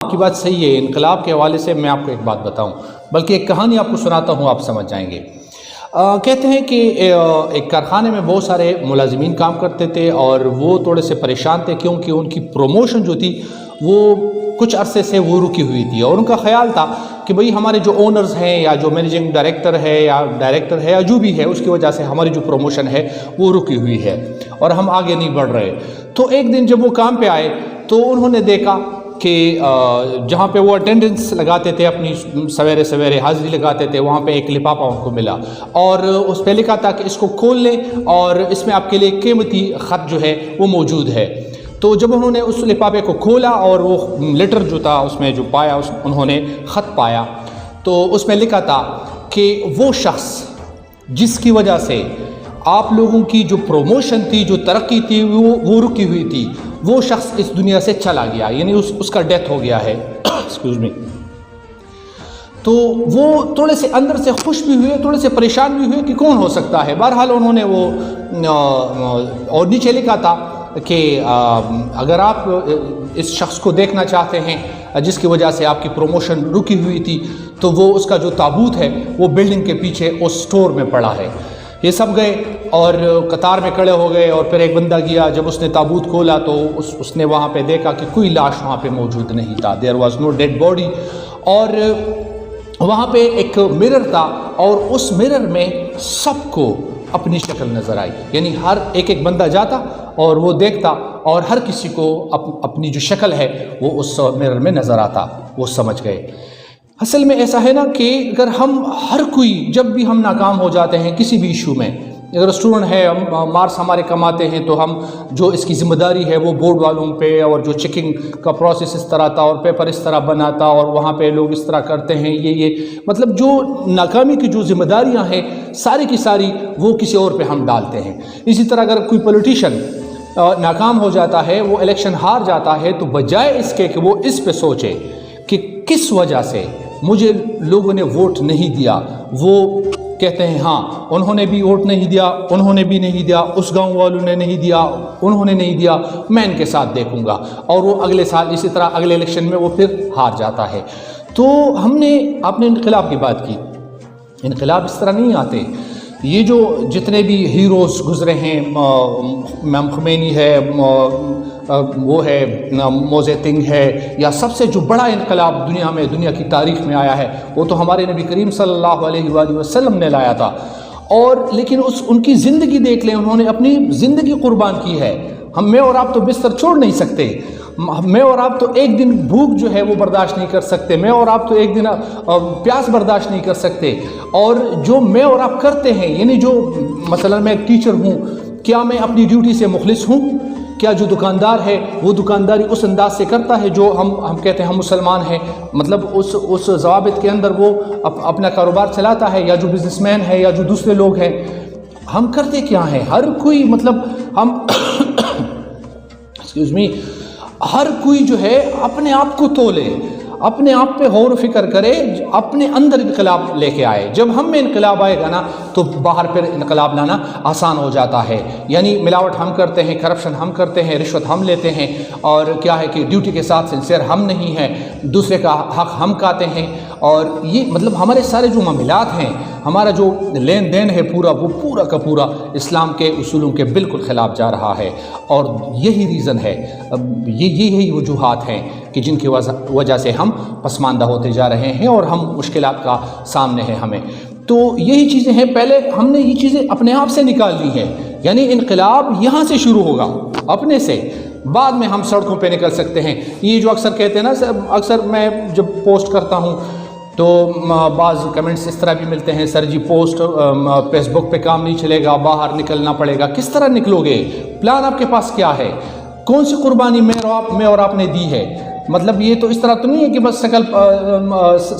آپ کی بات صحیح ہے. انقلاب کے حوالے سے میں آپ کو ایک بات بتاؤں، بلکہ ایک کہانی آپ کو سناتا ہوں، آپ سمجھ جائیں گے. کہتے ہیں کہ ایک کارخانے میں بہت سارے ملازمین کام کرتے تھے اور وہ تھوڑے سے پریشان تھے کیونکہ ان کی پروموشن جو تھی وہ کچھ عرصے سے وہ رکی ہوئی تھی، اور ان کا خیال تھا کہ بھئی ہمارے جو اونرز ہیں یا جو مینیجنگ ڈائریکٹر ہے یا ڈائریکٹر ہے یا جو بھی ہے، اس کی وجہ سے ہماری جو پروموشن ہے وہ رکی ہوئی ہے اور ہم آگے نہیں بڑھ رہے. تو ایک دن جب وہ کام پہ آئے تو انہوں نے دیکھا کہ جہاں پہ وہ اٹینڈنس لگاتے تھے، اپنی سویرے سویرے حاضری لگاتے تھے، وہاں پہ ایک لفافہ ان کو ملا اور اس پہ لکھا تھا کہ اس کو کھول لیں اور اس میں آپ کے لیے قیمتی خط جو ہے وہ موجود ہے. تو جب انہوں نے اس لفافے کو کھولا اور وہ لیٹر جو تھا اس میں جو پایا، انہوں نے خط پایا، تو اس میں لکھا تھا کہ وہ شخص جس کی وجہ سے آپ لوگوں کی جو پروموشن تھی، جو ترقی تھی، وہ رکی ہوئی تھی، وہ شخص اس دنیا سے چلا گیا، یعنی اس کا ڈیتھ ہو گیا ہے. Excuse me. تو وہ تھوڑے سے اندر سے خوش بھی ہوئے، تھوڑے سے پریشان بھی ہوئے کہ کون ہو سکتا ہے. بہرحال انہوں نے وہ اور نیچے لکھا تھا کہ اگر آپ اس شخص کو دیکھنا چاہتے ہیں جس کی وجہ سے آپ کی پروموشن رکی ہوئی تھی، تو وہ اس کا جو تابوت ہے وہ بلڈنگ کے پیچھے اس سٹور میں پڑا ہے. یہ سب گئے اور قطار میں کھڑے ہو گئے، اور پھر ایک بندہ گیا، جب اس نے تابوت کھولا تو اس نے وہاں پہ دیکھا کہ کوئی لاش وہاں پہ موجود نہیں تھا. There was no dead body. اور وہاں پہ ایک مرر تھا اور اس مرر میں سب کو اپنی شکل نظر آئی، یعنی ہر ایک بندہ جاتا اور وہ دیکھتا اور ہر کسی کو اپنی جو شکل ہے وہ اس مرر میں نظر آتا. وہ سمجھ گئے. اصل میں ایسا ہے نا کہ اگر ہم ہر کوئی جب بھی ہم ناکام ہو جاتے ہیں کسی بھی ایشو میں، اگر اسٹوڈنٹ ہے، مارکس ہمارے کماتے ہیں، تو ہم جو اس کی ذمہ داری ہے وہ بورڈ والوں پہ، اور جو چیکنگ کا پروسیس اس طرح تھا اور پیپر اس طرح بناتا اور وہاں پہ لوگ اس طرح کرتے ہیں، یہ مطلب جو ناکامی کی جو ذمہ داریاں ہیں ساری کی ساری وہ کسی اور پہ ہم ڈالتے ہیں. اسی طرح اگر کوئی پولیٹیشین ناکام ہو جاتا ہے، وہ الیکشن ہار جاتا ہے، تو بجائے اس کے کہ وہ اس پہ سوچے کہ کس وجہ سے مجھے لوگوں نے ووٹ نہیں دیا، وہ کہتے ہیں ہاں انہوں نے بھی ووٹ نہیں دیا، انہوں نے بھی نہیں دیا، اس گاؤں والوں نے نہیں دیا، انہوں نے نہیں دیا، میں ان کے ساتھ دیکھوں گا، اور وہ اگلے سال اسی طرح اگلے الیکشن میں وہ پھر ہار جاتا ہے. تو آپ نے انقلاب کی بات کی. انقلاب اس طرح نہیں آتے. یہ جو جتنے بھی ہیروز گزرے ہیں، امام خمینی ہے، وہ ہے مو زیتونگ ہے، یا سب سے جو بڑا انقلاب دنیا کی تاریخ میں آیا ہے وہ تو ہمارے نبی کریم صلی اللہ علیہ وآلہ وسلم نے لایا تھا. اور لیکن ان کی زندگی دیکھ لیں، انہوں نے اپنی زندگی قربان کی ہے. میں اور آپ تو بستر چھوڑ نہیں سکتے، میں اور آپ تو ایک دن بھوک جو ہے وہ برداشت نہیں کر سکتے، میں اور آپ تو ایک دن پیاس برداشت نہیں کر سکتے. اور جو میں اور آپ کرتے ہیں، یعنی جو مثلا میں ایک ٹیچر ہوں، کیا میں اپنی ڈیوٹی سے مخلص ہوں؟ کیا جو دکاندار ہے وہ دکانداری اس انداز سے کرتا ہے جو ہم کہتے ہیں ہم مسلمان ہیں، مطلب اس ضوابط کے اندر وہ اپنا کاروبار چلاتا ہے؟ یا جو بزنس مین ہے یا جو دوسرے لوگ ہیں، ہم کرتے کیا ہیں؟ ہر کوئی مطلب ہم ایکسکیوز می، ہر کوئی جو ہے اپنے آپ کو تولے، اپنے آپ پہ غور و فکر کرے، اپنے اندر انقلاب لے کے آئے. جب ہم میں انقلاب آئے گا نا تو باہر پھر انقلاب لانا آسان ہو جاتا ہے. یعنی ملاوٹ ہم کرتے ہیں، کرپشن ہم کرتے ہیں، رشوت ہم لیتے ہیں، اور کیا ہے کہ ڈیوٹی کے ساتھ سنسیئر ہم نہیں ہیں، دوسرے کا حق ہم کھاتے ہیں. اور یہ مطلب ہمارے سارے جو معاملات ہیں، ہمارا جو لین دین ہے وہ پورا کا پورا اسلام کے اصولوں کے بالکل خلاف جا رہا ہے. اور یہی ریزن ہے، یہی وجوہات ہیں کہ جن کی وجہ سے ہم پسماندہ ہوتے جا رہے ہیں اور ہم مشکلات کا سامنے ہے ہمیں. تو یہی چیزیں ہیں، پہلے ہم نے یہ چیزیں اپنے آپ سے نکال لی ہیں. یعنی انقلاب یہاں سے شروع ہوگا، اپنے سے، بعد میں ہم سڑکوں پہ نکل سکتے ہیں. یہ جو اکثر کہتے ہیں نا، اکثر میں جب پوسٹ کرتا ہوں تو بعض کمنٹس اس طرح بھی ملتے ہیں، سر جی پوسٹ فیس بک پہ کام نہیں چلے گا، باہر نکلنا پڑے گا. کس طرح نکلو گے؟ پلان آپ کے پاس کیا ہے؟ کون سی قربانی میں اور آپ نے دی ہے؟ مطلب یہ تو اس طرح تو نہیں ہے کہ بس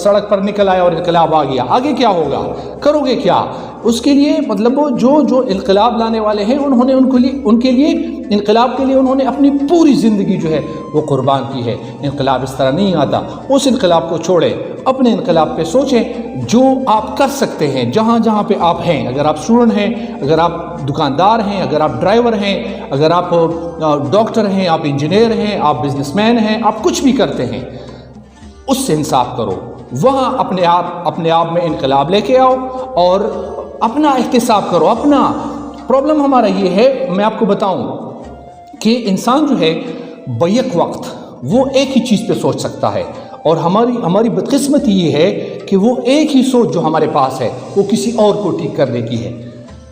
سڑک پر نکل آیا اور انقلاب آ گیا. آگے کیا ہوگا؟ کرو گے کیا اس کے لیے؟ مطلب جو انقلاب لانے والے ہیں انہوں نے ان کے لیے انقلاب کے لیے انہوں نے اپنی پوری زندگی جو ہے وہ قربان کی ہے. انقلاب اس طرح نہیں آتا. اس انقلاب کو چھوڑیں، اپنے انقلاب پہ سوچیں جو آپ کر سکتے ہیں جہاں جہاں پہ آپ ہیں. اگر آپ اسٹوڈنٹ ہیں، اگر آپ دکاندار ہیں، اگر آپ ڈرائیور ہیں، اگر آپ ڈاکٹر ہیں، آپ انجینئر ہیں، آپ بزنس مین ہیں، آپ کچھ بھی کرتے ہیں، اس سے انصاف کرو، وہاں اپنے آپ میں انقلاب لے کے آؤ اور اپنا احتساب کرو۔ اپنا پرابلم ہمارا یہ ہے، میں آپ کو بتاؤں کہ انسان جو ہے بیک وقت وہ ایک ہی چیز پہ سوچ سکتا ہے، اور ہماری بدقسمتی یہ ہے کہ وہ ایک ہی سوچ جو ہمارے پاس ہے وہ کسی اور کو ٹھیک کرنے کی ہے۔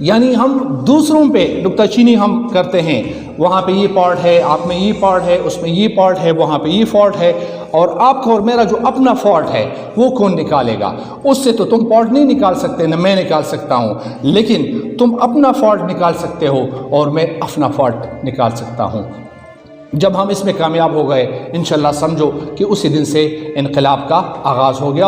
یعنی ہم دوسروں پہ نکتہ چینی ہم کرتے ہیں، وہاں پہ یہ پارٹ ہے، آپ میں یہ پارٹ ہے، اس میں یہ پارٹ ہے، وہاں پہ یہ فالٹ ہے، اور آپ کا اور میرا جو اپنا فالٹ ہے وہ کون نکالے گا؟ اس سے تو تم فالٹ نہیں نکال سکتے، نہ میں نکال سکتا ہوں، لیکن تم اپنا فالٹ نکال سکتے ہو اور میں اپنا فالٹ نکال سکتا ہوں۔ جب ہم اس میں کامیاب ہو گئے، انشاءاللہ سمجھو کہ اسی دن سے انقلاب کا آغاز ہو گیا۔